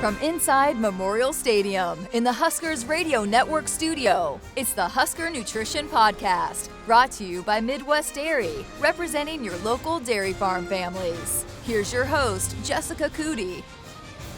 From inside Memorial Stadium in the Huskers Radio Network studio, it's the Husker Nutrition Podcast, brought to you by Midwest Dairy, representing your local dairy farm families. Here's your host, Jessica Coody.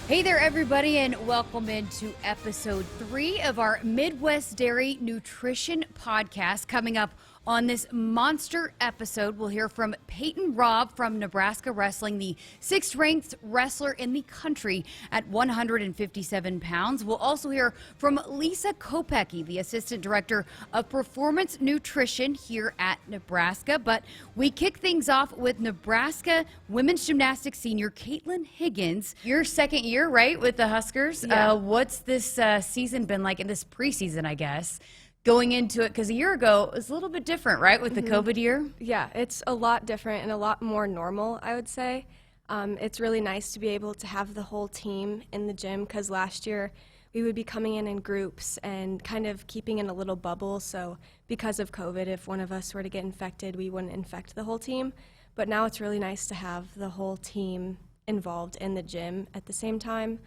Hey there, everybody, and welcome into episode 3 of our Midwest Dairy Nutrition Podcast. Coming up on this monster episode, we'll hear from Peyton Robb from Nebraska Wrestling, the 6th-ranked wrestler in the country at 157 pounds. We'll also hear from Lisa Kopecky, the Assistant Director of Performance Nutrition here at Nebraska. But we kick things off with Nebraska women's gymnastics senior Kaitlyn Higgins. Your second year, right, with the Huskers? Yeah. What's this season been like, in this preseason, I guess? Going into it, because a year ago it was a little bit different, right, with the COVID year? Yeah, it's a lot different and a lot more normal, I would say. It's really nice to be able to have the whole team in the gym, because last year we would be coming in groups and kind of keeping in a little bubble. So because of COVID, if one of us were to get infected, we wouldn't infect the whole team. But now it's really nice to have the whole team involved in the gym at the same time.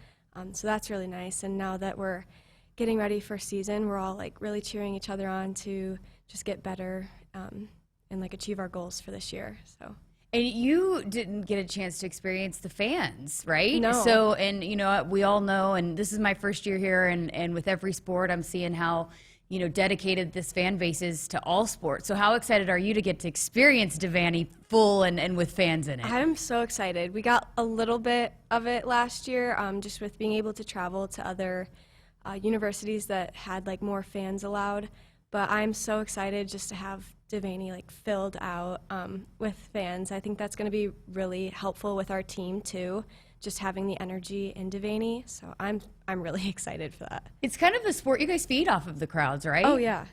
So that's really nice. And now that we're getting ready for season, we're all like really cheering each other on to just get better and like achieve our goals for this year. So. And you didn't get a chance to experience the fans, right? No. So, and you know, we all know, and this is my first year here, and with every sport, I'm seeing how, you know, dedicated this fan base is to all sports. So how excited are you to get to experience Devaney full and with fans in it? I'm so excited. We got a little bit of it last year, just with being able to travel to other universities that had like more fans allowed, but I'm so excited just to have Devaney like filled out with fans. I think that's going to be really helpful with our team too, just having the energy in Devaney. So I'm really excited for that. It's kind of a sport you guys feed off of the crowds, right? Oh yeah,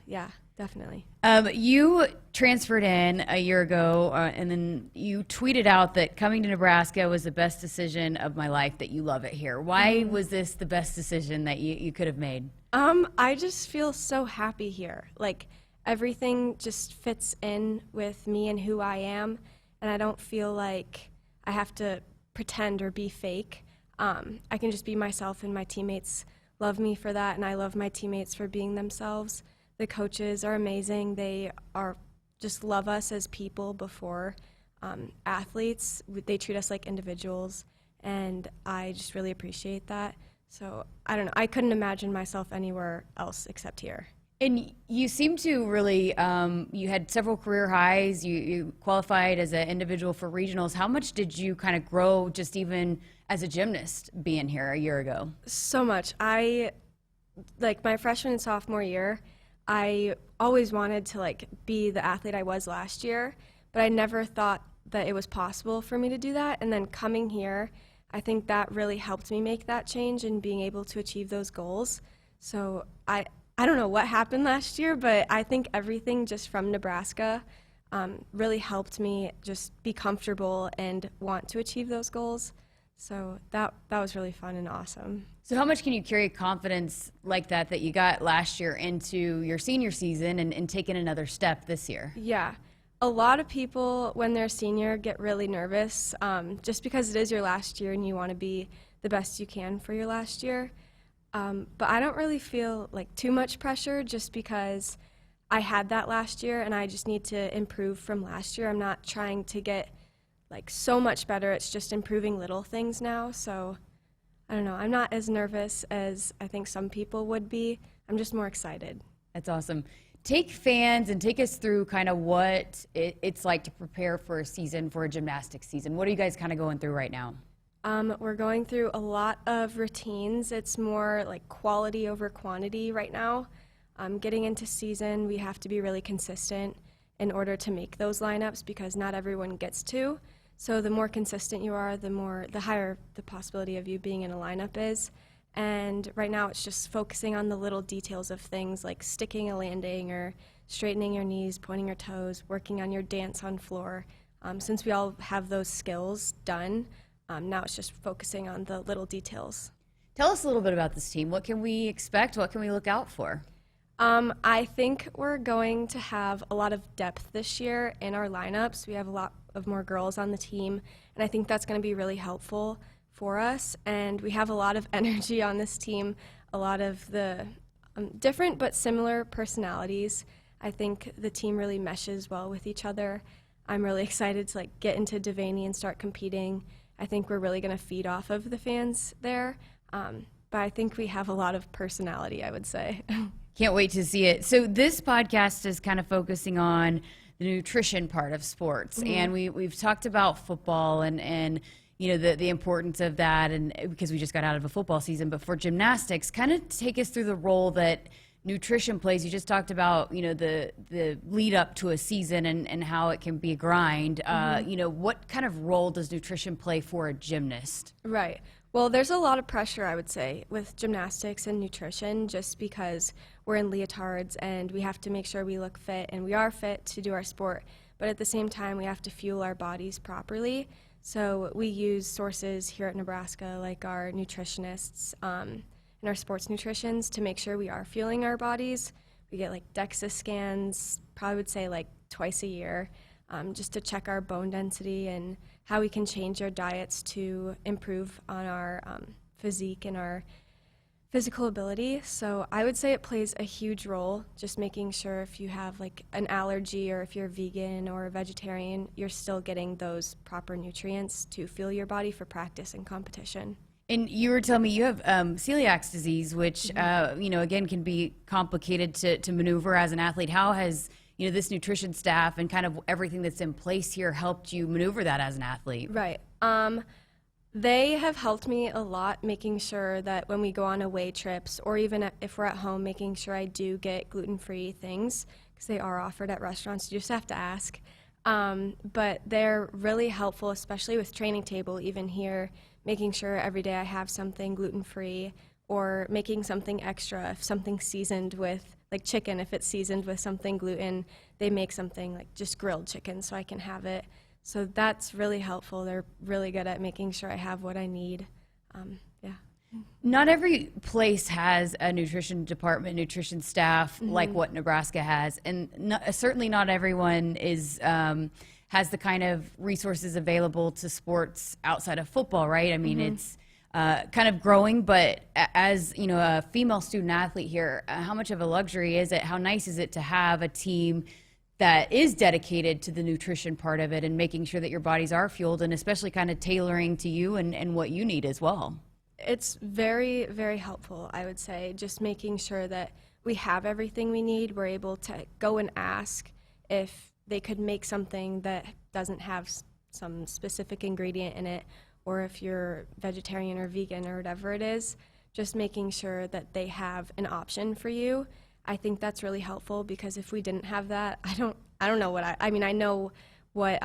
definitely. You transferred in a year ago, and then you tweeted out that coming to Nebraska was the best decision of my life, that you love it here. Why was this the best decision that you could have made? I just feel so happy here. Like, everything just fits in with me and who I am, and I don't feel like I have to pretend or be fake. I can just be myself, and my teammates love me for that, and I love my teammates for being themselves. The coaches are amazing. They are just love us as people before athletes. They treat us like individuals, and I just really appreciate that. So I don't know. I couldn't imagine myself anywhere else except here. And you seem to really, you had several career highs. You qualified as an individual for regionals. How much did you kind of grow just even as a gymnast being here a year ago? So much. Like my freshman and sophomore year, I always wanted to like be the athlete I was last year, but I never thought that it was possible for me to do that. And then coming here, I think that really helped me make that change and being able to achieve those goals. So I don't know what happened last year, but I think everything just from Nebraska really helped me just be comfortable and want to achieve those goals. So that was really fun and awesome. So how much can you carry confidence like that you got last year into your senior season and taking another step this year? Yeah. A lot of people, when they're senior, get really nervous just because it is your last year and you want to be the best you can for your last year. But I don't really feel like too much pressure just because I had that last year and I just need to improve from last year. I'm not trying to get like so much better. It's just improving little things now. So I don't know. I'm not as nervous as I think some people would be. I'm just more excited. That's awesome. Take fans and take us through kind of what it's like to prepare for a season, for a gymnastics season. What are you guys kind of going through right now? We're going through a lot of routines. It's more like quality over quantity right now. Getting into season, we have to be really consistent in order to make those lineups because not everyone gets to. So the more consistent you are, the higher the possibility of you being in a lineup is. And right now it's just focusing on the little details of things like sticking a landing or straightening your knees, pointing your toes, working on your dance on floor. Since we all have those skills done, now it's just focusing on the little details. Tell us a little bit about this team. What can we expect? What can we look out for? I think we're going to have a lot of depth this year in our lineups. We have a lot of more girls on the team, and I think that's going to be really helpful for us, and we have a lot of energy on this team, a lot of the different but similar personalities. I think the team really meshes well with each other. I'm really excited to get into Devaney and start competing. I think we're really going to feed off of the fans there, but I think we have a lot of personality, I would say. Can't wait to see it. So this podcast is kind of focusing on the nutrition part of sports, and we've talked about football and the importance of that, and because we just got out of a football season. But for gymnastics, kind of take us through the role that nutrition plays. You just talked about the lead up to a season and how it can be a grind. What kind of role does nutrition play for a gymnast? Right. Well, there's a lot of pressure, I would say, with gymnastics and nutrition, just because we're in leotards and we have to make sure we look fit, and we are fit to do our sport, but at the same time we have to fuel our bodies properly. So we use sources here at Nebraska, like our nutritionists and our sports nutritionists, to make sure we are fueling our bodies. We get DEXA scans, probably would say twice a year, just to check our bone density and how we can change our diets to improve on our physique and our physical ability. So I would say it plays a huge role, just making sure if you have an allergy, or if you're vegan or vegetarian, you're still getting those proper nutrients to fuel your body for practice and competition. And you were telling me you have celiac disease, which again can be complicated to maneuver as an athlete. How has this nutrition staff and kind of everything that's in place here helped you maneuver that as an athlete? Right. They have helped me a lot, making sure that when we go on away trips, or even if we're at home, making sure I do get gluten-free things, because they are offered at restaurants. You just have to ask. But they're really helpful, especially with training table, even here, making sure every day I have something gluten-free, or making something extra. If something's seasoned with, chicken, if it's seasoned with something gluten, they make something just grilled chicken so I can have it. So that's really helpful. They're really good at making sure I have what I need. Not every place has a nutrition department, nutrition staff like what Nebraska has, and certainly not everyone is has the kind of resources available to sports outside of football, right? I mean, it's kind of growing, but as a female student athlete here, how much of a luxury is it? How nice is it to have a team that is dedicated to the nutrition part of it and making sure that your bodies are fueled, and especially kind of tailoring to you and what you need as well? It's very, very helpful, I would say, just making sure that we have everything we need. We're able to go and ask if they could make something that doesn't have some specific ingredient in it, or if you're vegetarian or vegan or whatever it is, just making sure that they have an option for you. I think that's really helpful, because if we didn't have that, I don't know what I mean, I know what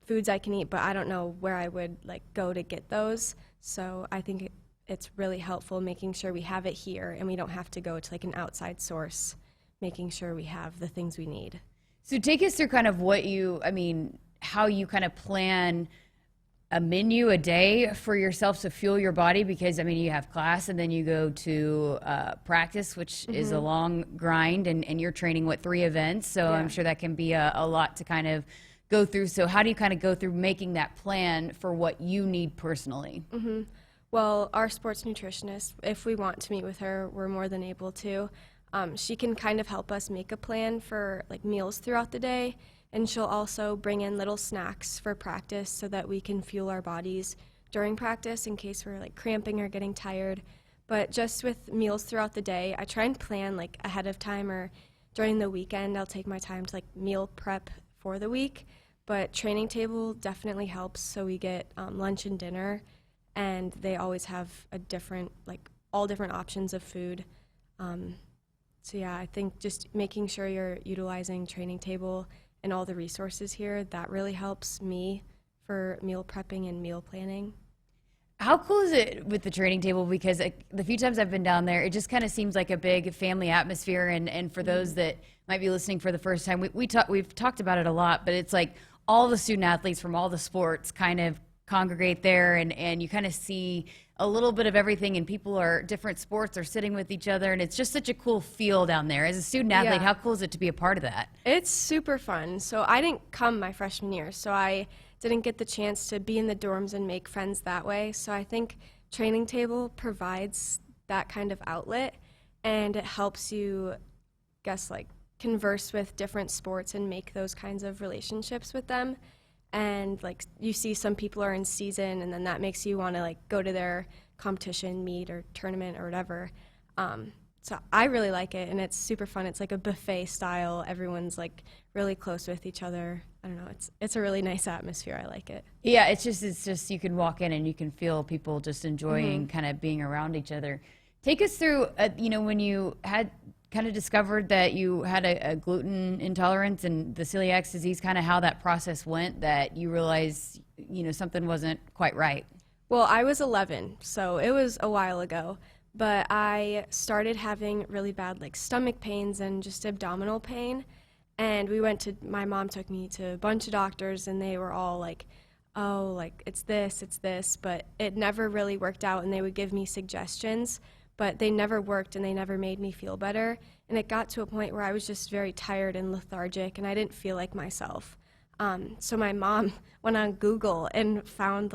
foods I can eat, but I don't know where I would go to get those. So I think it's really helpful making sure we have it here and we don't have to go to an outside source, making sure we have the things we need. So take us through kind of how you kind of plan a menu a day for yourself to fuel your body, because you have class and then you go to practice, which is a long grind, and you're training 3 events, so I'm sure that can be a lot to kind of go through. So how do you kind of go through making that plan for what you need personally? Well, our sports nutritionist, if we want to meet with her, we're more than able to. She can kind of help us make a plan for meals throughout the day. And she'll also bring in little snacks for practice so that we can fuel our bodies during practice in case we're cramping or getting tired. But just with meals throughout the day, I try and plan ahead of time, or during the weekend I'll take my time to meal prep for the week. But training table definitely helps, so we get lunch and dinner, and they always have a different, all different options of food. So yeah, I think just making sure you're utilizing training table and all the resources here, that really helps me for meal prepping and meal planning. How cool is it with the training table? Because the few times I've been down there, it just kind of seems like a big family atmosphere. And for those that might be listening for the first time, we've talked about it a lot, but it's all the student athletes from all the sports kind of congregate there, and you kind of see a little bit of everything, and people are different sports are sitting with each other, and it's just such a cool feel down there. As a student athlete, how cool is it to be a part of that? It's super fun. So I didn't come my freshman year, so I didn't get the chance to be in the dorms and make friends that way. So I think Training Table provides that kind of outlet, and it helps you, converse with different sports and make those kinds of relationships with them. And you see some people are in season, and then that makes you want to go to their competition, meet, or tournament or whatever. So I really like it, and it's super fun. It's like a buffet style. Everyone's really close with each other. I don't know. It's a really nice atmosphere. I like it. Yeah, it's just you can walk in and you can feel people just enjoying kind of being around each other. Take us through, when you had kind of discovered that you had a gluten intolerance and the celiac disease, kind of how that process went, that you realized, something wasn't quite right. Well, I was 11, so it was a while ago, but I started having really bad stomach pains and just abdominal pain, and my mom took me to a bunch of doctors, and they were all it's this, but it never really worked out, and they would give me suggestions, but they never worked, and they never made me feel better. And it got to a point where I was just very tired and lethargic, and I didn't feel like myself. So my mom went on Google and found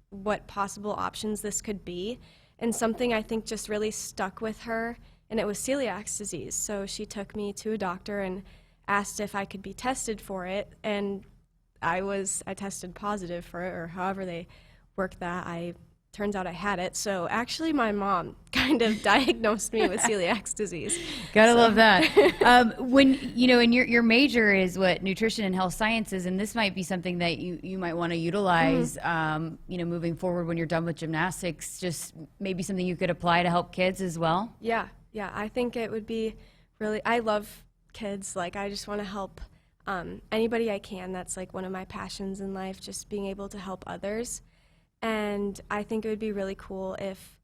what possible options this could be, and something I think just really stuck with her, and it was celiac disease. So she took me to a doctor and asked if I could be tested for it, and I tested positive for it, or however they worked that. Turns out I had it. So actually my mom kind of diagnosed me with celiac disease. Gotta love that. When, and your major is nutrition and health sciences, and this might be something that you might want to utilize, moving forward when you're done with gymnastics, just maybe something you could apply to help kids as well. Yeah. I think it would be I love kids. I just want to help anybody I can. That's one of my passions in life, just being able to help others. And I think it would be really cool if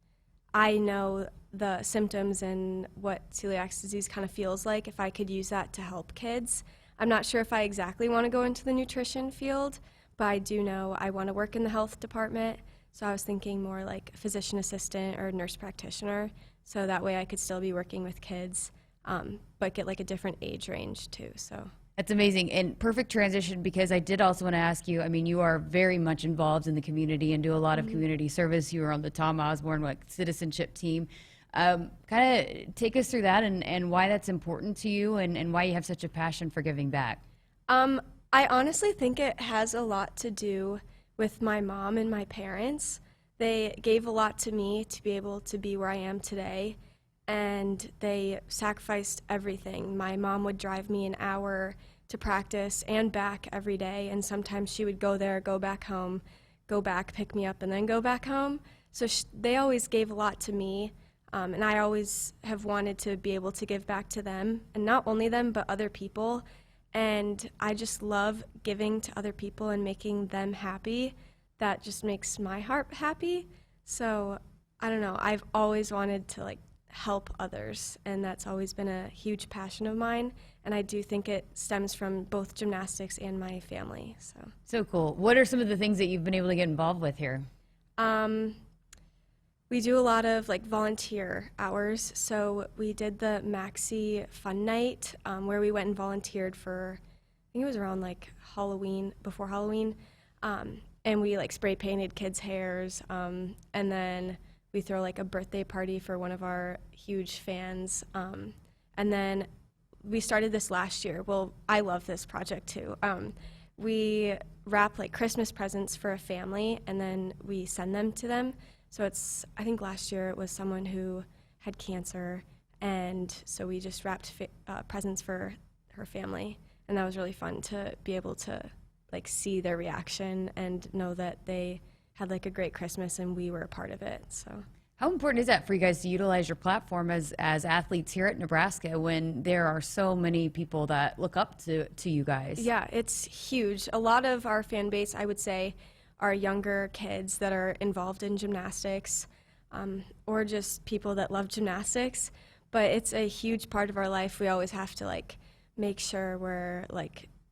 I know the symptoms and what celiac disease kind of feels like, if I could use that to help kids. I'm not sure if I exactly want to go into the nutrition field, but I do know I want to work in the health department. So I was thinking more physician assistant or nurse practitioner, so that way I could still be working with kids, but get a different age range too. So. That's amazing, and perfect transition, because I did also want to ask you, you are very much involved in the community and do a lot of community service. You were on the Tom Osborne citizenship team. Kind of take us through that and why that's important to you, and why you have such a passion for giving back. I honestly think it has a lot to do with my mom and my parents. They gave a lot to me to be able to be where I am today, and they sacrificed everything. My mom would drive me an hour to practice and back every day, and sometimes she would go there, go back home, go back, pick me up, and then go back home. So they always gave a lot to me, and I always have wanted to be able to give back to them, and not only them, but other people. And I just love giving to other people and making them happy. That just makes my heart happy. So I don't know, I've always wanted to help others, and that's always been a huge passion of mine, and I do think it stems from both gymnastics and my family. So cool. What are some of the things that you've been able to get involved with here? We do a lot of volunteer hours. So we did the Maxi Fun Night, where we went and volunteered for, I think it was around Halloween, before Halloween, and we spray painted kids' hairs, and then we throw a birthday party for one of our huge fans. And then we started this last year. Well, I love this project too. We wrap Christmas presents for a family, and then we send them to them. So I think last year it was someone who had cancer, and so we just wrapped presents for her family. And that was really fun to be able to see their reaction and know that they had a great Christmas and we were a part of it. So how important is that for you guys to utilize your platform as athletes here at Nebraska, when there are so many people that look up to you guys? Yeah, it's huge. A lot of our fan base, I would say, are younger kids that are involved in gymnastics, or just people that love gymnastics. But it's a huge part of our life. We always have to make sure we're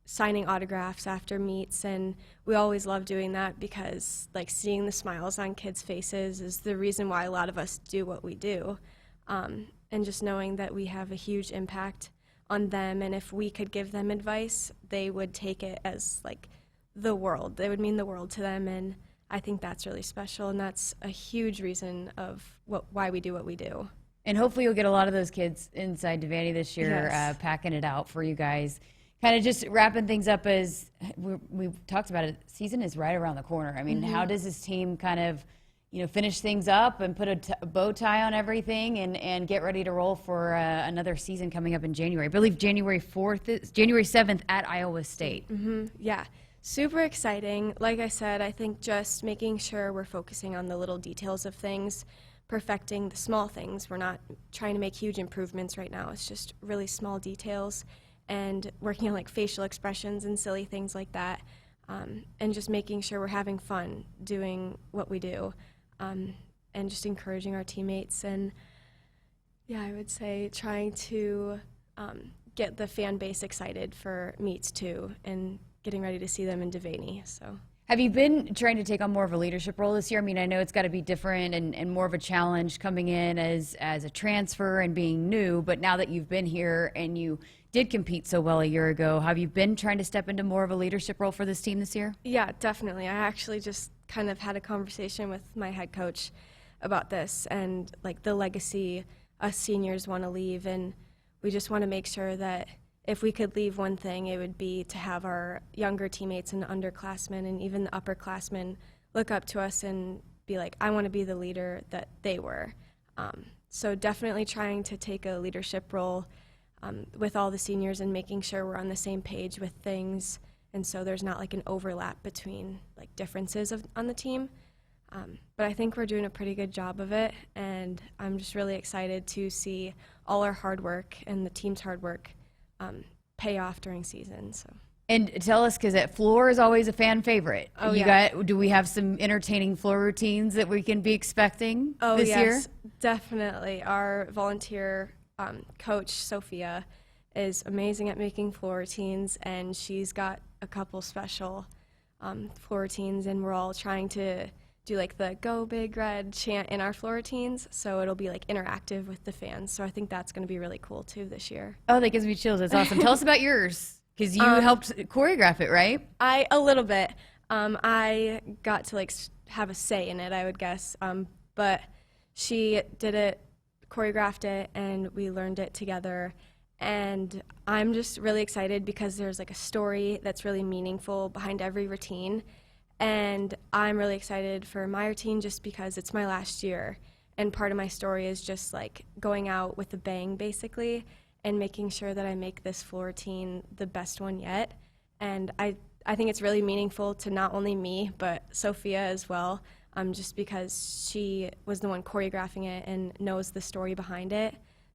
signing autographs after meets, and we always love doing that, because seeing the smiles on kids' faces is the reason why a lot of us do what we do, and just knowing that we have a huge impact on them, and if we could give them advice, they would take it as the world. It would mean the world to them, and I think that's really special, and that's a huge reason of why we do what we do. And hopefully you'll get a lot of those kids inside Devaney this year, Yes. packing it out for you guys. Kind of just wrapping things up as we've talked about it, season is right around the corner. I mean, how does this team kind of, finish things up and put a bow tie on everything and get ready to roll for another season coming up in January? I believe January 7th at Iowa State. Yeah, super exciting. Like I said, I think just making sure we're focusing on the little details of things, perfecting the small things. We're not trying to make huge improvements right now. It's just really small details and working on like facial expressions and silly things like that, and just making sure we're having fun doing what we do, and just encouraging our teammates. And yeah, I would say trying to get the fan base excited for meets too, and getting ready to see them in Devaney. So. Have you been trying to take on more of a leadership role this year? I mean, I know it's got to be different and more of a challenge coming in as a transfer and being new, but now that you've been here and you did compete so well a year ago, have you been trying to step into more of a leadership role for this team this year? Yeah, definitely. I actually just kind of had a conversation with my head coach about this and like the legacy us seniors want to leave, and we just want to make sure that if we could leave one thing, it would be to have our younger teammates and underclassmen and even the upperclassmen look up to us and be like, I want to be the leader that they were. So definitely trying to take a leadership role with all the seniors and making sure we're on the same page with things, and so there's not like an overlap between like differences on the team. But I think we're doing a pretty good job of it, and I'm just really excited to see all our hard work and the team's hard work pay off during season. So. And tell us, because that floor is always a fan favorite. Oh, yeah. Do we have some entertaining floor routines that we can be expecting this yes, year? Definitely. Our volunteer coach, Sophia, is amazing at making floor routines, and she's got a couple special floor routines, and we're all trying to do like the Go Big Red chant in our floor routines, so it'll be like interactive with the fans. So I think that's going to be really cool too this year. Oh, that gives me chills. That's awesome. Tell us about yours, because you helped choreograph it, right? A little bit. I got to like have a say in it, I would guess, but she did it, choreographed it, and we learned it together. And I'm just really excited because there's like a story that's really meaningful behind every routine. And I'm really excited for my routine just because it's my last year. And part of my story is just like going out with a bang, basically, and making sure that I make this floor routine the best one yet. And I think it's really meaningful to not only me, but Sophia as well, just because she was the one choreographing it and knows the story behind it.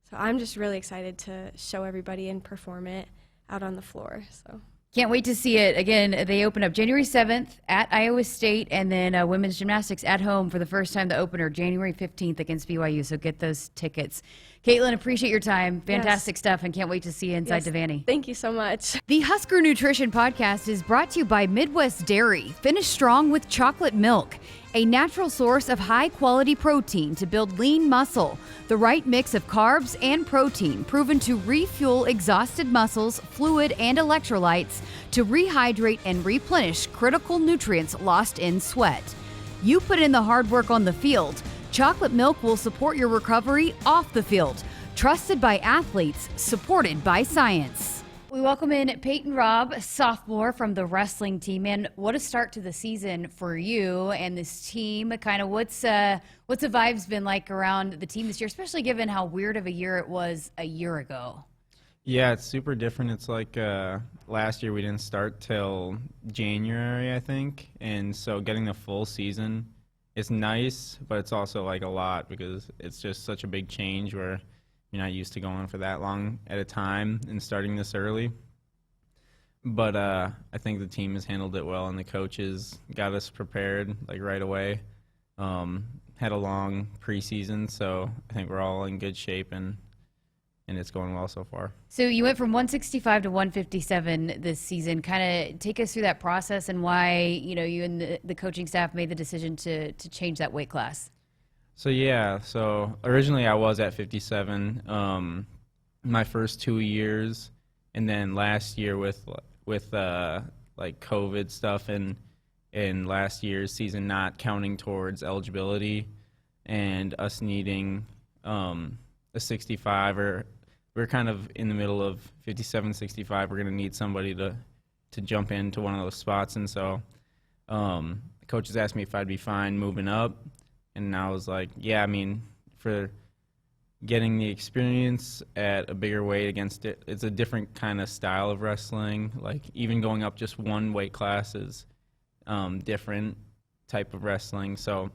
So I'm just really excited to show everybody and perform it out on the floor. So. Can't wait to see it. Again, they open up January 7th at Iowa State, and then women's gymnastics at home for the first time, the opener, January 15th against BYU. So get those tickets. Kaitlyn, appreciate your time. Fantastic stuff, and can't wait to see you inside Devaney. Thank you so much. The Husker Nutrition Podcast is brought to you by Midwest Dairy. Finish strong with chocolate milk, a natural source of high-quality protein to build lean muscle. The right mix of carbs and protein, proven to refuel exhausted muscles, fluid, and electrolytes to rehydrate and replenish critical nutrients lost in sweat. You put in the hard work on the field. Chocolate milk will support your recovery off the field. Trusted by athletes, supported by science. We welcome in Peyton Robb, sophomore from the wrestling team. And what a start to the season for you and this team. Kind of what's the vibes been like around the team this year, especially given how weird of a year it was a year ago? Yeah, it's super different. It's like last year we didn't start till January, I think. And so getting the full season is nice, but it's also like a lot because it's just such a big change where you're not used to going for that long at a time and starting this early. But I think the team has handled it well, and the coaches got us prepared like right away. Had a long preseason, so I think we're all in good shape, and it's going well so far. So you went from 165 to 157 this season. Kind of take us through that process and why you and the coaching staff made the decision to change that weight class. So originally I was at 57 my first 2 years, and then last year with like COVID stuff and in last year's season not counting towards eligibility and us needing a 65, or we're kind of in the middle of 57, 65. We're going to need somebody to jump into one of those spots. And so the coaches asked me if I'd be fine moving up. And I was like, yeah, I mean, for getting the experience at a bigger weight against it, it's a different kind of style of wrestling. Like even going up just one weight class is different type of wrestling. So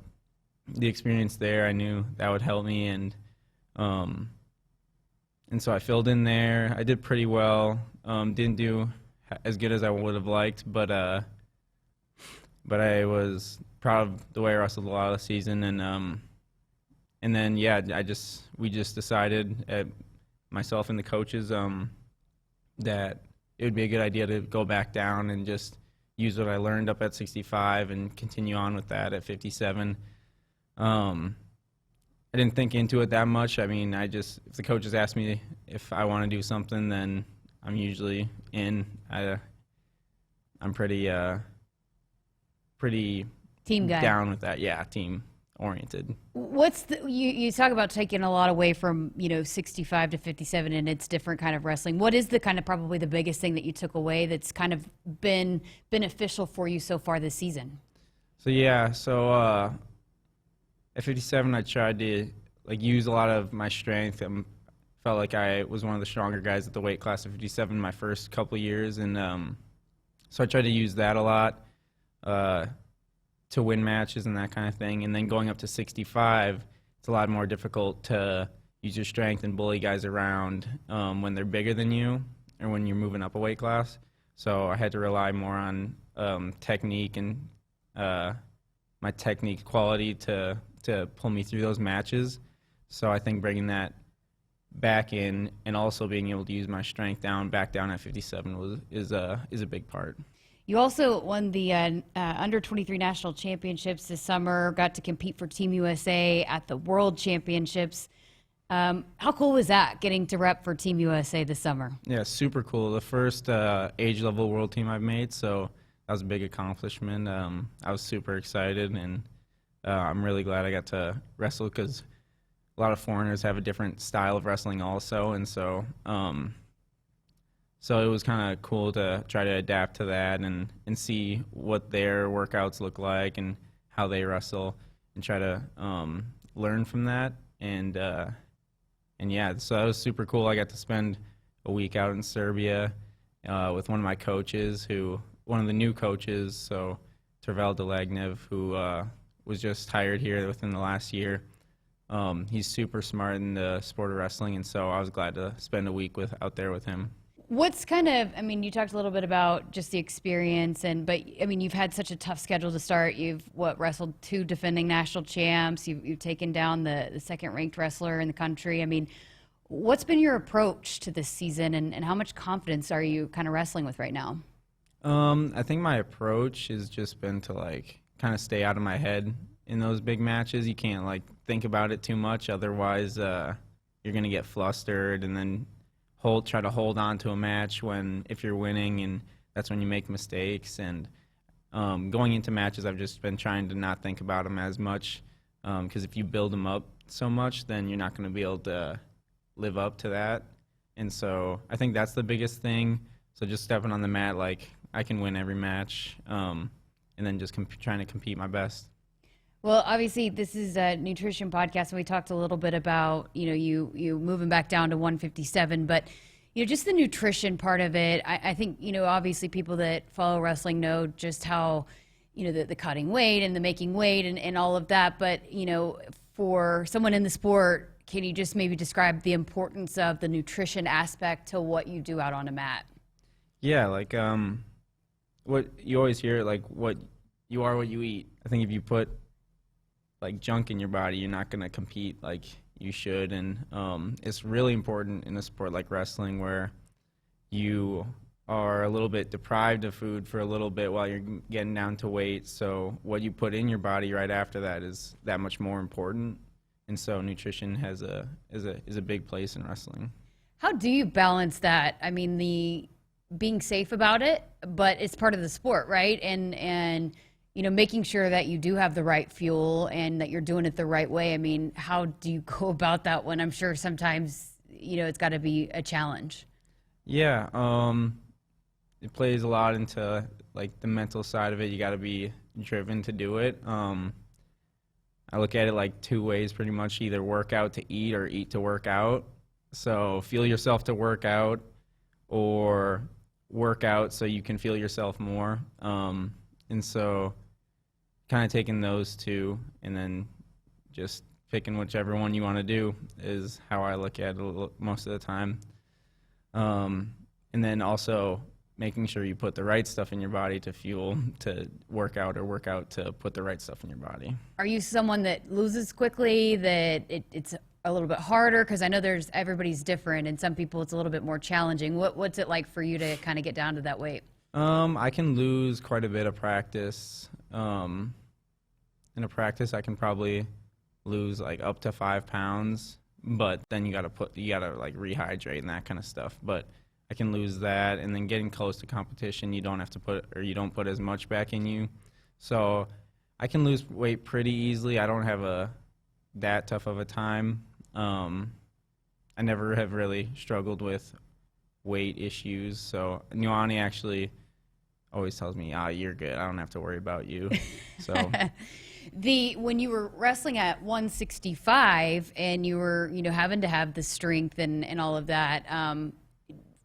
the experience there, I knew that would help me, and so I filled in there. I did pretty well. Didn't do as good as I would have liked, but I was proud of the way I wrestled a lot of the season, and then yeah, we just decided, myself and the coaches, that it would be a good idea to go back down and just use what I learned up at 65 and continue on with that at 57. I didn't think into it that much. I mean, if the coaches ask me if I want to do something, then I'm usually in. I'm pretty team guy. Down with that. Yeah, team oriented. What's you talk about taking a lot away from 65 to 57 and it's different kind of wrestling. What is the kind of probably the biggest thing that you took away that's kind of been beneficial for you so far this season? So at 57 I tried to use a lot of my strength. Felt like I was one of the stronger guys at the weight class of 57 my first couple of years, and so I tried to use that a lot to win matches and that kind of thing. And then going up to 65, it's a lot more difficult to use your strength and bully guys around when they're bigger than you or when you're moving up a weight class. So I had to rely more on technique and my technique quality to pull me through those matches. So I think bringing that back in and also being able to use my strength back down at 57 is a big part. You also won the under-23 national championships this summer, got to compete for Team USA at the World Championships. How cool was that, getting to rep for Team USA this summer? Yeah, super cool. The first age-level world team I've made, so that was a big accomplishment. I was super excited, and I'm really glad I got to wrestle because a lot of foreigners have a different style of wrestling also, and so it was kind of cool to try to adapt to that and see what their workouts look like and how they wrestle and try to learn from that. And yeah, so that was super cool. I got to spend a week out in Serbia with one of my coaches, one of the new coaches, so Tervel Delegnev, who was just hired here within the last year. He's super smart in the sport of wrestling, and so I was glad to spend a week out there with him. What's kind of, I mean, you talked a little bit about just the experience, but I mean, you've had such a tough schedule to start. You've wrestled 2 defending national champs. You've taken down the second-ranked wrestler in the country. I mean, what's been your approach to this season, and how much confidence are you kind of wrestling with right now? I think my approach has just been to kind of stay out of my head in those big matches. You can't think about it too much, otherwise you're gonna get flustered and then try to hold on to a match if you're winning, and that's when you make mistakes. And going into matches, I've just been trying to not think about them as much, because if you build them up so much, then you're not going to be able to live up to that. And so I think that's the biggest thing. So just stepping on the mat, I can win every match, and then just trying to compete my best. Well, obviously, this is a nutrition podcast, and we talked a little bit about, you moving back down to 157, but, just the nutrition part of it. I think, obviously people that follow wrestling know just how, the cutting weight and the making weight and all of that. But, for someone in the sport, can you just maybe describe the importance of the nutrition aspect to what you do out on a mat? Yeah, what you always hear, what you are what you eat. I think if you put junk in your body, you're not going to compete like you should. And it's really important in a sport like wrestling where you are a little bit deprived of food for a little bit while you're getting down to weight. So what you put in your body right after that is that much more important. And so nutrition is a big place in wrestling. How do you balance that? I mean, being safe about it, but it's part of the sport, right? And you know, making sure that you do have the right fuel and that you're doing it the right way. I mean, how do you go about that when I'm sure sometimes, you know, it's got to be a challenge? Yeah, it plays a lot into like the mental side of it. You got to be driven to do it. I look at it like two ways pretty much, either work out to eat or eat to work out. So feel yourself to work out, or work out so you can feel yourself more. And so kind of taking those two and then just picking whichever one you want to do is how I look at it most of the time. And then also making sure you put the right stuff in your body to fuel to work out, or work out to put the right stuff in your body. Are you someone that loses quickly, that it's a little bit harder? Because I know everybody's different, and some people it's a little bit more challenging. What's it like for you to kind of get down to that weight? I can lose quite a bit of practice. In a practice, I can probably lose like up to 5 pounds, but then you gotta like rehydrate and that kind of stuff. But I can lose that, and then getting close to competition, you don't put as much back in you. So I can lose weight pretty easily. I don't have that tough of a time. I never have really struggled with weight issues. So Nuani actually always tells me, you're good. I don't have to worry about you. So when you were wrestling at 165 and you were, you know, having to have the strength and all of that,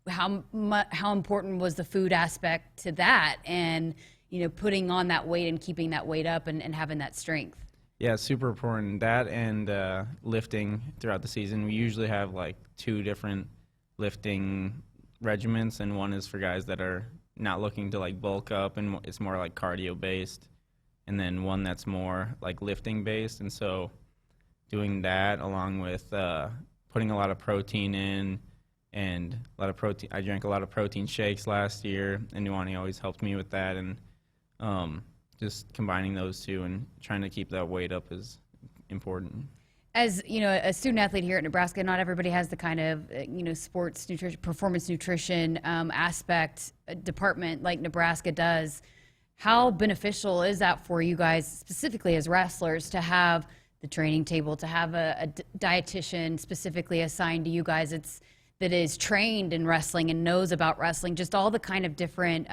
how important was the food aspect to that, and, you know, putting on that weight and keeping that weight up and having that strength? Yeah, super important. That and lifting throughout the season. We usually have like 2 different lifting regimens, and one is for guys that are not looking to like bulk up, and it's more like cardio based, and then one that's more like lifting based. And so doing that along with putting a lot of protein in, and a lot of protein. I drank a lot of protein shakes last year, and Nuani always helped me with that, and just combining those two and trying to keep that weight up is important. As you know, a student athlete here at Nebraska, not everybody has the kind of, you know, sports nutrition, performance nutrition aspect department like Nebraska does. How beneficial is that for you guys, specifically as wrestlers, to have the training table, to have a dietitian specifically assigned to you guys that is trained in wrestling and knows about wrestling, just all the kind of different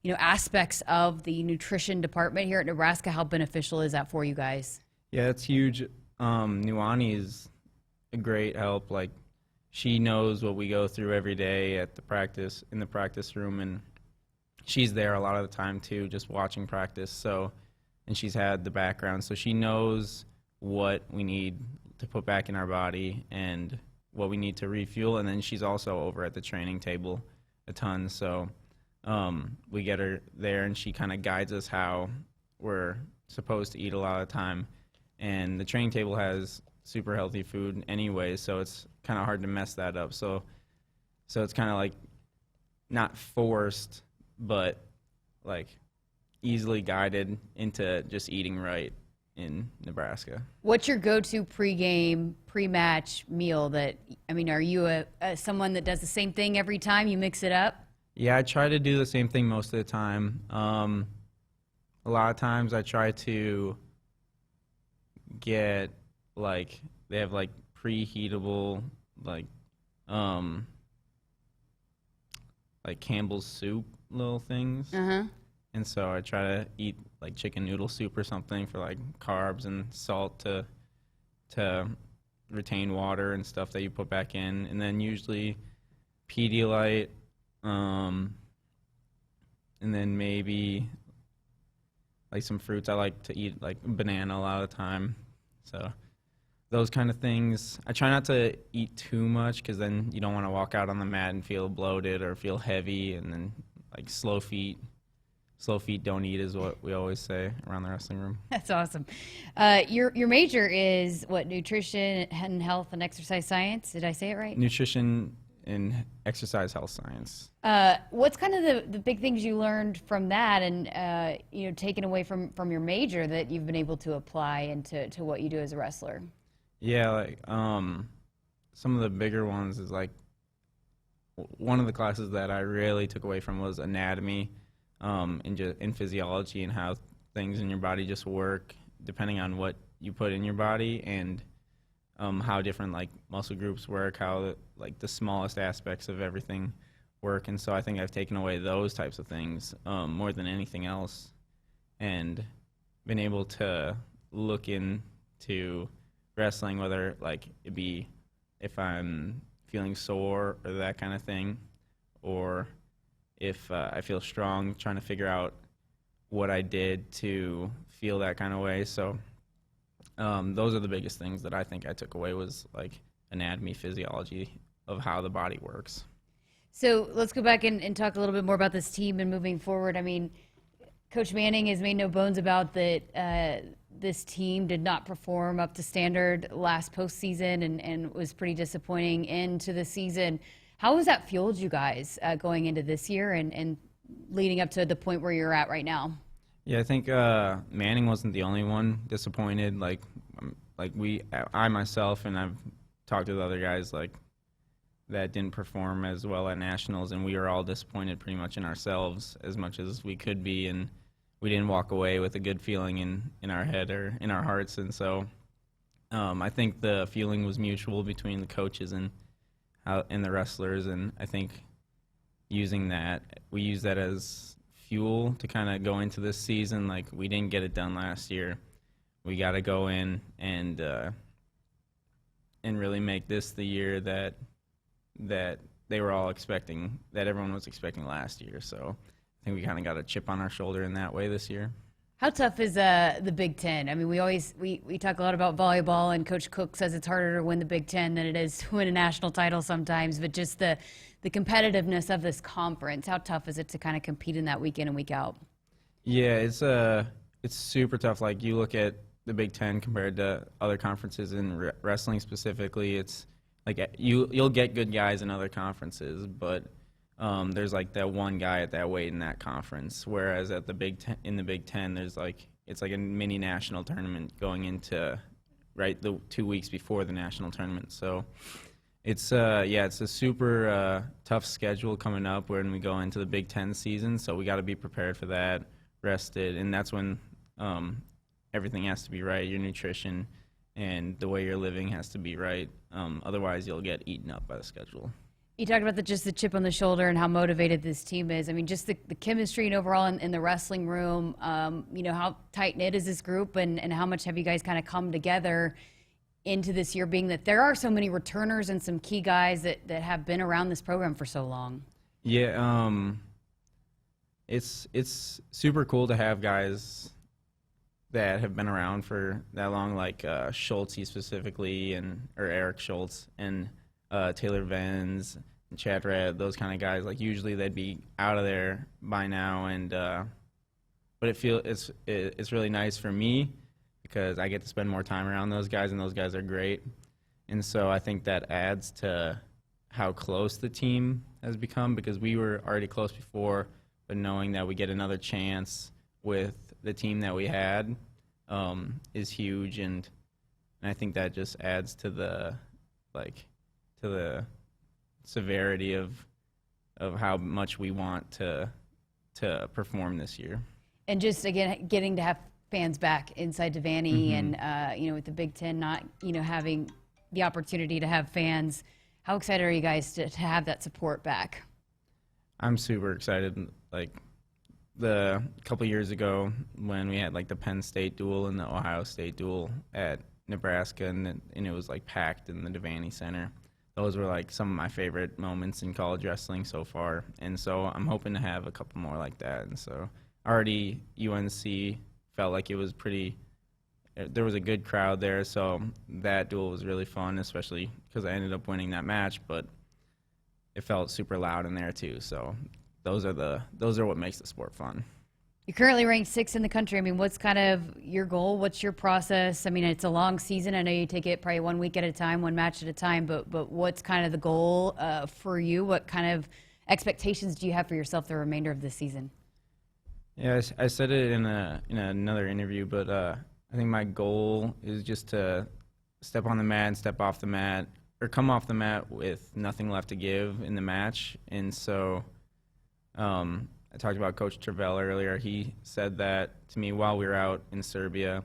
you know, aspects of the nutrition department here at Nebraska? How beneficial is that for you guys? Yeah, it's huge. Nuani is a great help. Like, she knows what we go through every day in the practice room, and she's there a lot of the time too, just watching practice. So, and she's had the background, so she knows what we need to put back in our body and what we need to refuel. And then she's also over at the training table a ton. So we get her there, and she kind of guides us how we're supposed to eat a lot of the time. And the training table has super healthy food anyway, so it's kind of hard to mess that up. So it's kind of like not forced, but like easily guided into just eating right in Nebraska. What's your go-to pregame, pre-match meal? Are you someone that does the same thing every time? You mix it up? Yeah, I try to do the same thing most of the time. A lot of times I try to get, like, they have like preheatable, like Campbell's soup little things. Uh-huh. And so I try to eat like chicken noodle soup or something for like carbs and salt to retain water and stuff that you put back in. And then usually Pedialyte, and then maybe like some fruits. I like to eat like banana a lot of the time. So those kind of things. I try not to eat too much, because then you don't want to walk out on the mat and feel bloated or feel heavy. And then like slow feet don't eat, is what we always say around the wrestling room. That's awesome. Your major is what? Nutrition and health and exercise science. Did I say it right? Nutrition and exercise health science. What's kind of the big things you learned from that, and taken away from your major that you've been able to apply into what you do as a wrestler? Yeah, like some of the bigger ones is like one of the classes that I really took away from was anatomy, in physiology, and how things in your body just work depending on what you put in your body, and how different like muscle groups work, how like the smallest aspects of everything work. And so I think I've taken away those types of things more than anything else, and been able to look into wrestling, whether like it be if I'm feeling sore or that kind of thing, or if I feel strong, trying to figure out what I did to feel that kind of way. So those are the biggest things that I think I took away, was like anatomy, physiology of how the body works. So let's go back and talk a little bit more about this team and moving forward. I mean, Coach Manning has made no bones about that this team did not perform up to standard last postseason and was pretty disappointing into the season. How has that fueled you guys going into this year and leading up to the point where you're at right now? Yeah, I think Manning wasn't the only one disappointed. I myself, and I've talked with other guys like that didn't perform as well at nationals, and we were all disappointed pretty much in ourselves as much as we could be, and we didn't walk away with a good feeling in our head or in our hearts. And so I think the feeling was mutual between the coaches and the wrestlers, and I think we use that as fuel to kind of go into this season. Like, we didn't get it done last year. We got to go in and really make this the year that they were all expecting, that everyone was expecting last year. So I think we kind of got a chip on our shoulder in that way this year. How tough is the Big Ten? I mean, we talk a lot about volleyball, and Coach Cook says it's harder to win the Big Ten than it is to win a national title sometimes, but just the competitiveness of this conference, how tough is it to kind of compete in that week in and week out? Yeah, it's super tough. Like, you look at the Big Ten compared to other conferences in wrestling specifically, it's like you'll get good guys in other conferences, but there's like that one guy at that weight in that conference. Whereas at the in the Big Ten, it's like a mini national tournament going into the 2 weeks before the national tournament. So it's a super tough schedule coming up when we go into the Big Ten season. So we got to be prepared for that, rested, and that's when everything has to be right. Your nutrition and the way you're living has to be right. Otherwise, you'll get eaten up by the schedule. You talked about just the chip on the shoulder and how motivated this team is. I mean, just the chemistry and overall in the wrestling room, how tight-knit is this group, and how much have you guys kind of come together into this year, being that there are so many returners and some key guys that have been around this program for so long? Yeah, it's super cool to have guys that have been around for that long, like Schultz specifically, or Eric Schultz, and Taylor Venz and Chad Redd, those kind of guys. Like, usually they'd be out of there by now, and but it's really nice for me because I get to spend more time around those guys, and those guys are great. And so I think that adds to how close the team has become, because we were already close before, but knowing that we get another chance with the team that we had is huge, and I think that just adds to the severity of how much we want to perform this year. And just again, getting to have fans back inside Devaney, and with the Big Ten not having the opportunity to have fans, how excited are you guys to have that support back? I'm super excited. Like, the couple years ago when we had like the Penn State duel and the Ohio State duel at Nebraska, and it was like packed in the Devaney Center. Those were like some of my favorite moments in college wrestling so far, and so I'm hoping to have a couple more like that. And so already UNC felt like it was there was a good crowd there, so that duel was really fun, especially because I ended up winning that match, but it felt super loud in there too. So those are what makes the sport fun. You're currently ranked 6th in the country. I mean, what's kind of your goal? What's your process? I mean, it's a long season. I know you take it probably 1 week at a time, one match at a time, but what's kind of the goal for you? What kind of expectations do you have for yourself the remainder of the season? Yeah, I said it in another interview, but I think my goal is just to step on the mat and step off the mat come off the mat with nothing left to give in the match. And so I talked about Coach Travell earlier. He said that to me while we were out in Serbia,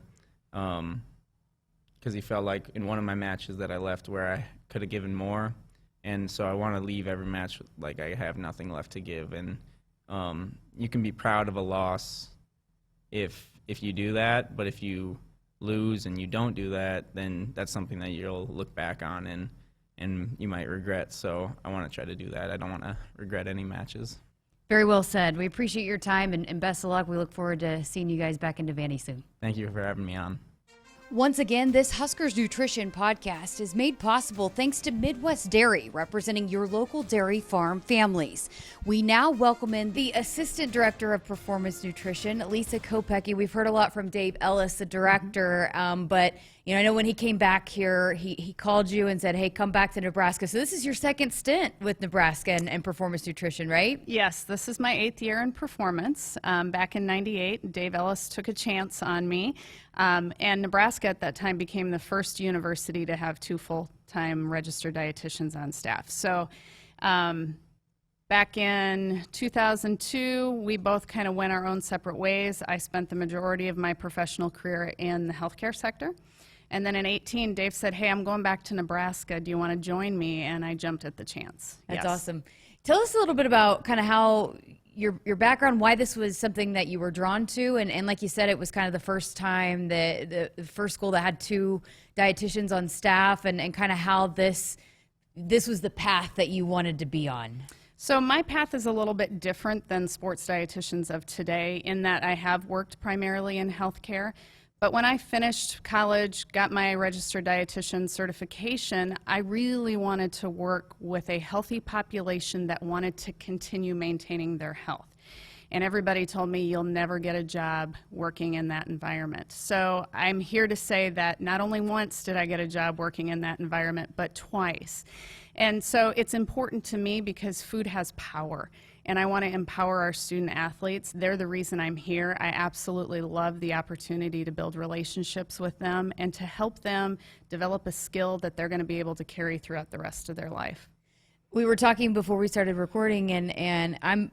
because he felt like in one of my matches that I left where I could have given more. And so I want to leave every match like I have nothing left to give. And you can be proud of a loss if you do that, but if you lose and you don't do that, then that's something that you'll look back on and you might regret. So I want to try to do that. I don't want to regret any matches. Very well said. We appreciate your time and best of luck. We look forward to seeing you guys back in Devaney soon. Thank you for having me on. Once again, this Huskers Nutrition Podcast is made possible thanks to Midwest Dairy, representing your local dairy farm families. We now welcome in the Assistant Director of Performance Nutrition, Lisa Kopecky. We've heard a lot from Dave Ellis, the director, but I know when he came back here, he called you and said, hey, come back to Nebraska. So this is your second stint with Nebraska and Performance Nutrition, right? Yes, this is my 8th year in performance. Back in '98, Dave Ellis took a chance on me. And Nebraska at that time became the first university to have 2 full-time registered dietitians on staff. So back in 2002, we both kind of went our own separate ways. I spent the majority of my professional career in the healthcare sector. And then in 2018, Dave said, hey, I'm going back to Nebraska. Do you want to join me? And I jumped at the chance. That's awesome. Tell us a little bit about kind of how your background, why this was something that you were drawn to, and like you said, it was kind of the first time, the first school that had 2 dietitians on staff, and kind of how this was the path that you wanted to be on. So my path is a little bit different than sports dietitians of today in that I have worked primarily in healthcare. But when I finished college, got my registered dietitian certification, I really wanted to work with a healthy population that wanted to continue maintaining their health. And everybody told me you'll never get a job working in that environment. So I'm here to say that not only once did I get a job working in that environment, but twice. And so it's important to me because food has power. And I want to empower our student athletes. They're the reason I'm here. I absolutely love the opportunity to build relationships with them and to help them develop a skill that they're going to be able to carry throughout the rest of their life. We were talking before we started recording, and I'm,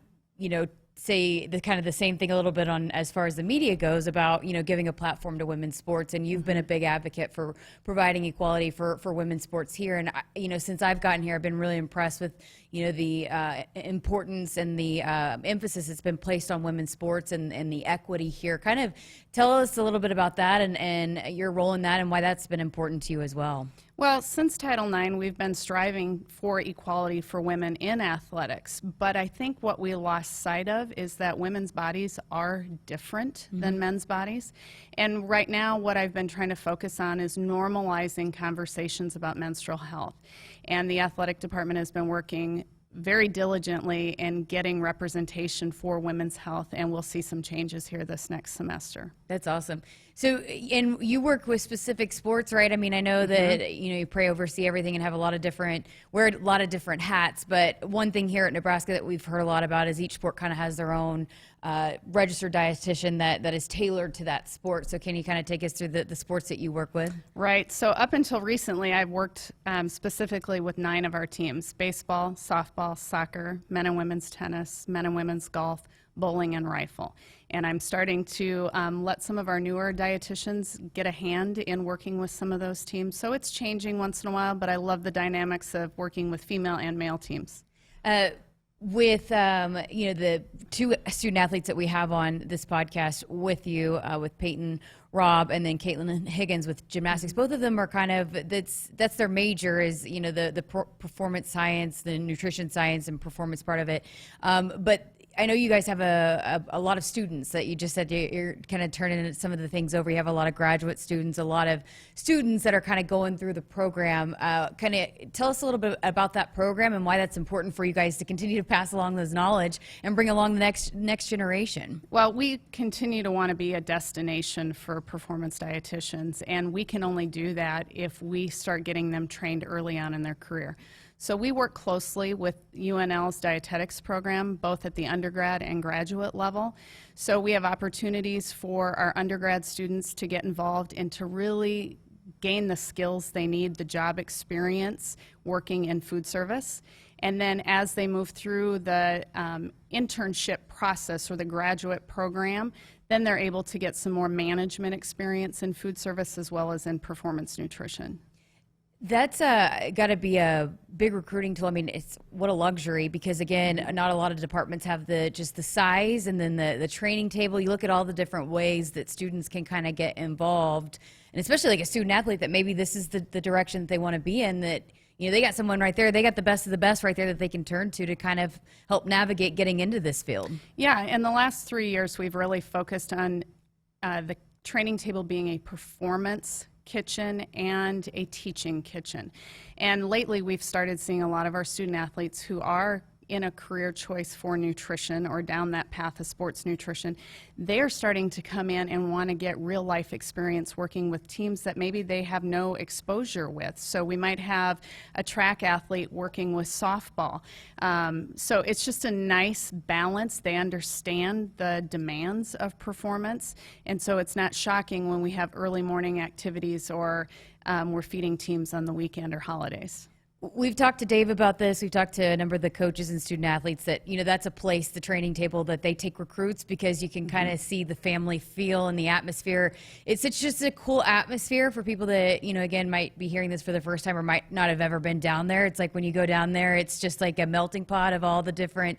say the kind of the same thing a little bit on as far as the media goes about, giving a platform to women's sports. And you've been a big advocate for providing equality for women's sports here. And, since I've gotten here, I've been really impressed with, the importance and the emphasis that's been placed on women's sports and the equity here. Kind of tell us a little bit about that and your role in that and why that's been important to you as well. Well, since Title IX, we've been striving for equality for women in athletics, but I think what we lost sight of is that women's bodies are different than men's bodies. And right now, what I've been trying to focus on is normalizing conversations about menstrual health. And the athletic department has been working very diligently in getting representation for women's health, and we'll see some changes here this next semester. That's awesome. So, and you work with specific sports, right? I mean, I know that, you oversee everything and have wear a lot of different hats, but one thing here at Nebraska that we've heard a lot about is each sport kind of has their own registered dietitian that is tailored to that sport. So can you kind of take us through the sports that you work with? Right. So up until recently, I've worked specifically with 9 of our teams: baseball, softball, soccer, men and women's tennis, men and women's golf, bowling, and rifle. And I'm starting to let some of our newer dietitians get a hand in working with some of those teams. So it's changing once in a while, but I love the dynamics of working with female and male teams. With the 2 student athletes that we have on this podcast with you, with Peyton Robb and then Kaitlyn Higgins with Gymnastics, both of them are kind of that's their major is the performance science, the nutrition science, and performance part of it. But I know you guys have a lot of students that you just said you're kind of turning some of the things over. You have a lot of graduate students, a lot of students that are kind of going through the program. Kind of tell us a little bit about that program and why that's important for you guys to continue to pass along this knowledge and bring along the next generation. Well, we continue to want to be a destination for performance dietitians, and we can only do that if we start getting them trained early on in their career. So we work closely with UNL's dietetics program, both at the undergrad and graduate level. So we have opportunities for our undergrad students to get involved and to really gain the skills they need, the job experience working in food service. And then as they move through the internship process or the graduate program, then they're able to get some more management experience in food service as well as in performance nutrition. That's got to be a big recruiting tool. I mean, it's what a luxury, because again, not a lot of departments have just the size and then the training table. You look at all the different ways that students can kind of get involved, and especially like a student athlete that maybe this is the direction that they want to be in, that they got someone right there, they got the best of the best right there that they can turn to kind of help navigate getting into this field. Yeah, in the last 3 years, we've really focused on the training table being a performance kitchen and a teaching kitchen. And lately, we've started seeing a lot of our student athletes who are in a career choice for nutrition or down that path of sports nutrition, they're starting to come in and want to get real life experience working with teams that maybe they have no exposure with. So we might have a track athlete working with softball. So it's just a nice balance. They understand the demands of performance, and so it's not shocking when we have early morning activities or we're feeding teams on the weekend or holidays. We've talked to Dave about this. We've talked to a number of the coaches and student athletes that, that's a place, the training table, that they take recruits because you can kind of see the family feel and the atmosphere. It's just a cool atmosphere for people that, again, might be hearing this for the first time or might not have ever been down there. It's like when you go down there, it's just like a melting pot of all the different,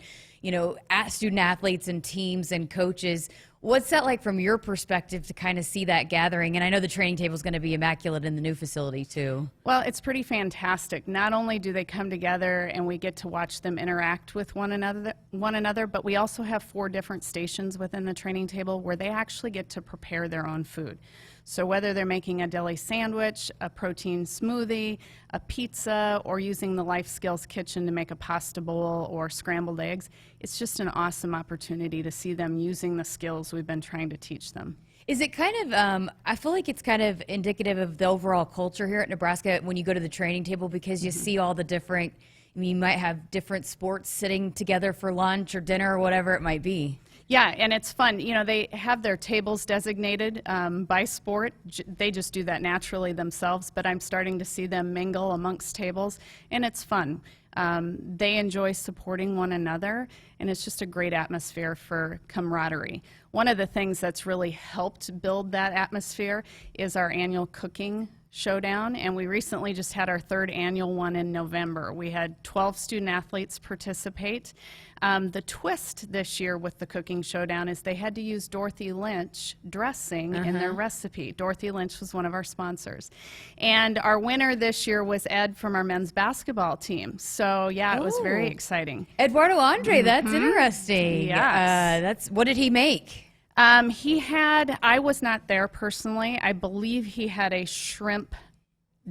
student athletes and teams and coaches. What's that like from your perspective to kind of see that gathering? And I know the training table is going to be immaculate in the new facility too. Well, it's pretty fantastic. Not only do they come together and we get to watch them interact with one another, but we also have 4 different stations within the training table where they actually get to prepare their own food. So whether they're making a deli sandwich, a protein smoothie, a pizza, or using the Life Skills Kitchen to make a pasta bowl or scrambled eggs, it's just an awesome opportunity to see them using the skills we've been trying to teach them. Is it kind of, I feel like it's kind of indicative of the overall culture here at Nebraska when you go to the training table, because you see all the different, you might have different sports sitting together for lunch or dinner or whatever it might be. Yeah, and it's fun. They have their tables designated by sport. They just do that naturally themselves, but I'm starting to see them mingle amongst tables, and it's fun. They enjoy supporting one another, and it's just a great atmosphere for camaraderie. One of the things that's really helped build that atmosphere is our annual cooking Showdown, and we recently just had our 3rd annual one in November. We had 12 student athletes participate. The twist this year with the Cooking Showdown is they had to use Dorothy Lynch dressing in their recipe. Dorothy Lynch was one of our sponsors. And our winner this year was Ed from our men's basketball team. So, yeah, it was very exciting. Eduardo Andre, that's interesting. Yes. What did he make? I was not there personally. I believe he had a shrimp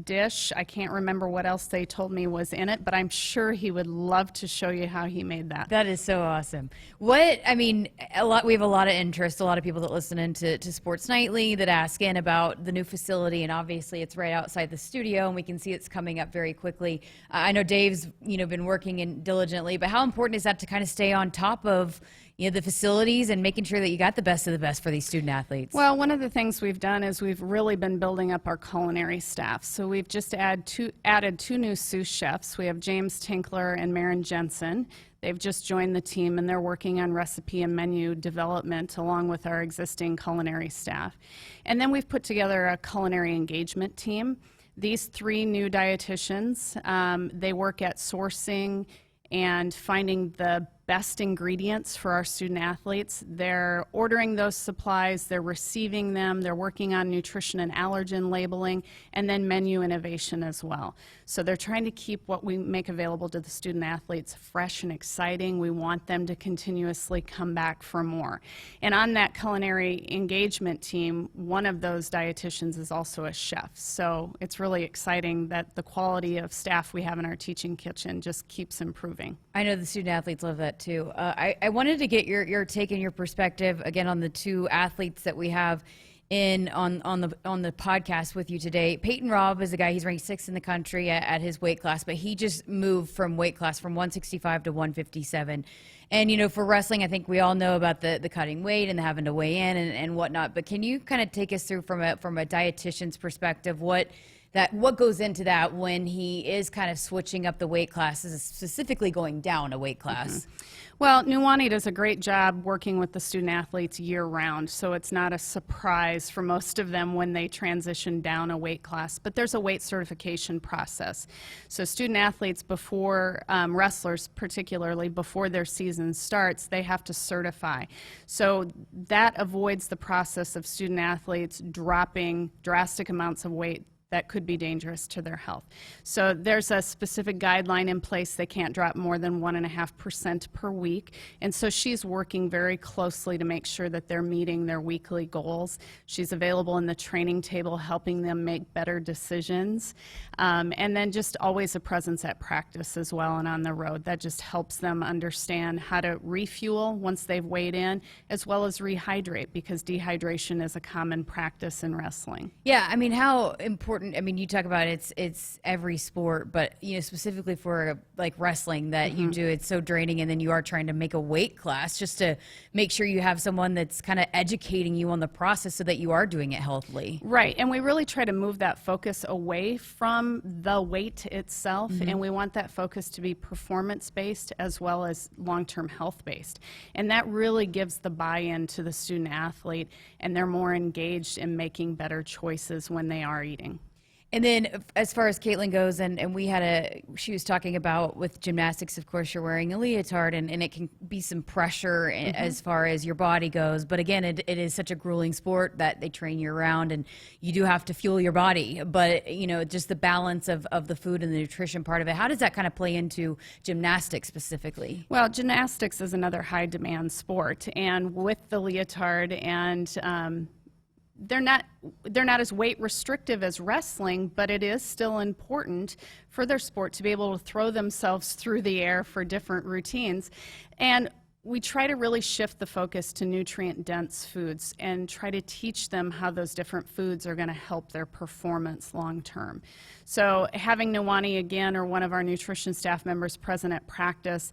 dish. I can't remember what else they told me was in it, but I'm sure he would love to show you how he made that. That is so awesome. We have a lot of interest, a lot of people that listen into Sports Nightly that ask in about the new facility, and obviously it's right outside the studio and we can see it's coming up very quickly. I know Dave's, been working in diligently, but how important is that to kind of stay on top of the facilities and making sure that you got the best of the best for these student athletes? Well, one of the things we've done is we've really been building up our culinary staff. So we've just added 2 new sous chefs. We have James Tinkler and Maren Jensen. They've just joined the team, and they're working on recipe and menu development along with our existing culinary staff. And then we've put together a culinary engagement team. These 3 new dietitians, they work at sourcing and finding the best ingredients for our student athletes. They're ordering those supplies, they're receiving them, they're working on nutrition and allergen labeling, and then menu innovation as well. So they're trying to keep what we make available to the student athletes fresh and exciting. We want them to continuously come back for more. And on that culinary engagement team, one of those dietitians is also a chef. So it's really exciting that the quality of staff we have in our teaching kitchen just keeps improving. I know the student athletes love that too. I wanted to get your take and your perspective again on the 2 athletes that we have on the podcast with you today. Peyton Robb is a guy, he's ranked 6th in the country at his weight class, but he just moved from weight class from 165 to 157. And, for wrestling, I think we all know about the cutting weight and the having to weigh in and whatnot. But can you kind of take us through from a dietitian's perspective what goes into that when he is kind of switching up the weight classes, specifically going down a weight class? Well, Nuwani does a great job working with the student athletes year-round, so it's not a surprise for most of them when they transition down a weight class. But there's a weight certification process. So student athletes before, wrestlers particularly, before their season starts, they have to certify. So that avoids the process of student athletes dropping drastic amounts of weight that could be dangerous to their health. So there's a specific guideline in place. They can't drop more than 1.5% per week. And so she's working very closely to make sure that they're meeting their weekly goals. She's available in the training table, helping them make better decisions. And then just always a presence at practice as well and on the road. That just helps them understand how to refuel once they've weighed in, as well as rehydrate, because dehydration is a common practice in wrestling. Yeah, I mean, how important, you talk about it's every sport, but specifically for like wrestling that you do, it's so draining, and then you are trying to make a weight class just to make sure you have someone that's kind of educating you on the process so that you are doing it healthily. Right, and we really try to move that focus away from the weight itself, and we want that focus to be performance-based as well as long-term health-based. And that really gives the buy-in to the student athlete, and they're more engaged in making better choices when they are eating. And then as far as Kaitlyn goes, and she was talking about with gymnastics, of course, you're wearing a leotard, and it can be some pressure as far as your body goes. But again, it is such a grueling sport that they train year round, and you do have to fuel your body. But, just the balance of the food and the nutrition part of it, how does that kind of play into gymnastics specifically? Well, gymnastics is another high demand sport, and with the leotard and they're not as weight restrictive as wrestling, but it is still important for their sport to be able to throw themselves through the air for different routines. And we try to really shift the focus to nutrient-dense foods and try to teach them how those different foods are going to help their performance long-term. So having Nuwani again, or one of our nutrition staff members present at practice,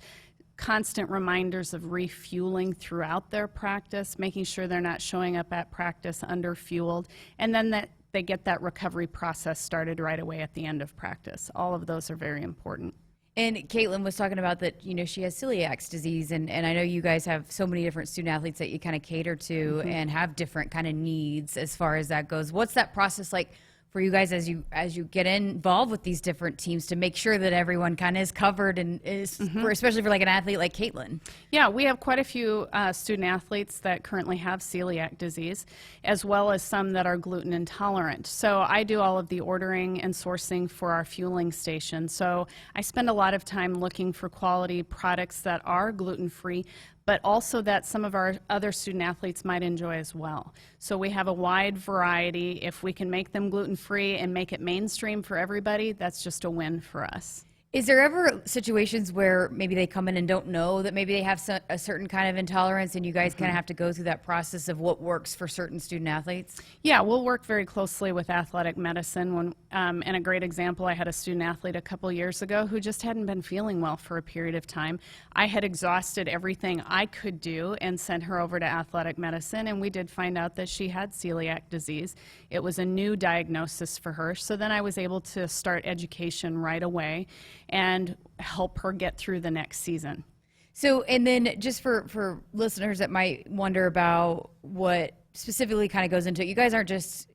constant reminders of refueling throughout their practice, making sure they're not showing up at practice under-fueled, and then that they get that recovery process started right away at the end of practice. All of those are very important. And Kaitlyn was talking about that, she has celiac disease, and I know you guys have so many different student athletes that you kind of cater to and have different kind of needs as far as that goes. What's that process like for you guys as you get involved with these different teams to make sure that everyone kind of is covered and is, especially for like an athlete like Kaitlyn? Yeah, we have quite a few student athletes that currently have celiac disease, as well as some that are gluten intolerant. So I do all of the ordering and sourcing for our fueling station. So I spend a lot of time looking for quality products that are gluten-free, but also that some of our other student athletes might enjoy as well. So we have a wide variety. If we can make them gluten-free and make it mainstream for everybody, that's just a win for us. Is there ever situations where maybe they come in and don't know that maybe they have a certain kind of intolerance, and you guys kind of have to go through that process of what works for certain student athletes? Yeah, we'll work very closely with athletic medicine. And a great example, I had a student athlete a couple years ago who just hadn't been feeling well for a period of time. I had exhausted everything I could do and sent her over to athletic medicine, and we did find out that she had celiac disease. It was a new diagnosis for her, so then I was able to start education right away and help her get through the next season. So, and then just for listeners that might wonder about what specifically kind of goes into it, you guys aren't just,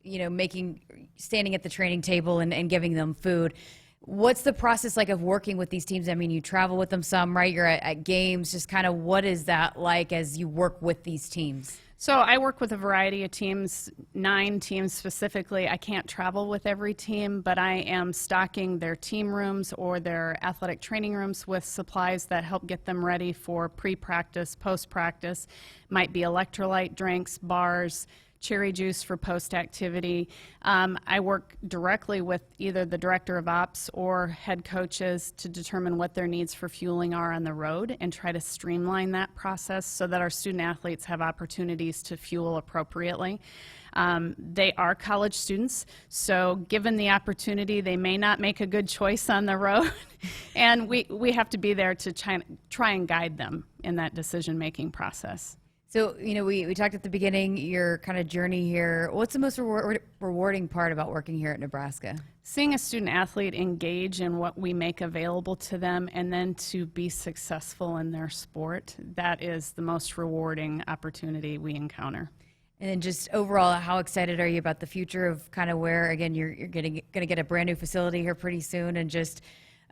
standing at the training table and giving them food. What's the process like of working with these teams? I mean, you travel with them some, right? You're at games. Just kind of what is that like as you work with these teams? So I work with a variety of teams, 9 teams specifically. I can't travel with every team, but I am stocking their team rooms or their athletic training rooms with supplies that help get them ready for pre-practice, post-practice. Might be electrolyte drinks, bars, cherry juice for post-activity. I work directly with either the director of ops or head coaches to determine what their needs for fueling are on the road and try to streamline that process so that our student athletes have opportunities to fuel appropriately. They are college students, so given the opportunity, they may not make a good choice on the road, and we have to be there to try and guide them in that decision-making process. So, we talked at the beginning, your kind of journey here. What's the most rewarding part about working here at Nebraska? Seeing a student athlete engage in what we make available to them and then to be successful in their sport, that is the most rewarding opportunity we encounter. And then just overall, how excited are you about the future of kind of where, again, you're going to get a brand new facility here pretty soon, and just,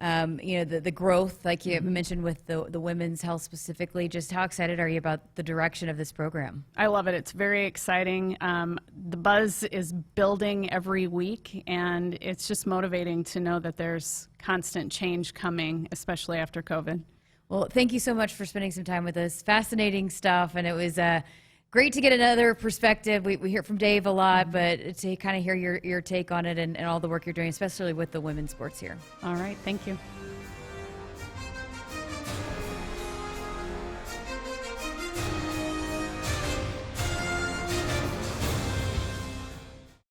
the growth, like you mentioned with the women's health specifically, just how excited are you about the direction of this program? I love it. It's very exciting. The buzz is building every week, and it's just motivating to know that there's constant change coming, especially after COVID. Well, thank you so much for spending some time with us. Fascinating stuff, and it was great to get another perspective. We hear from Dave a lot, but to kind of hear your take on it and all the work you're doing, especially with the women's sports here. All right, thank you.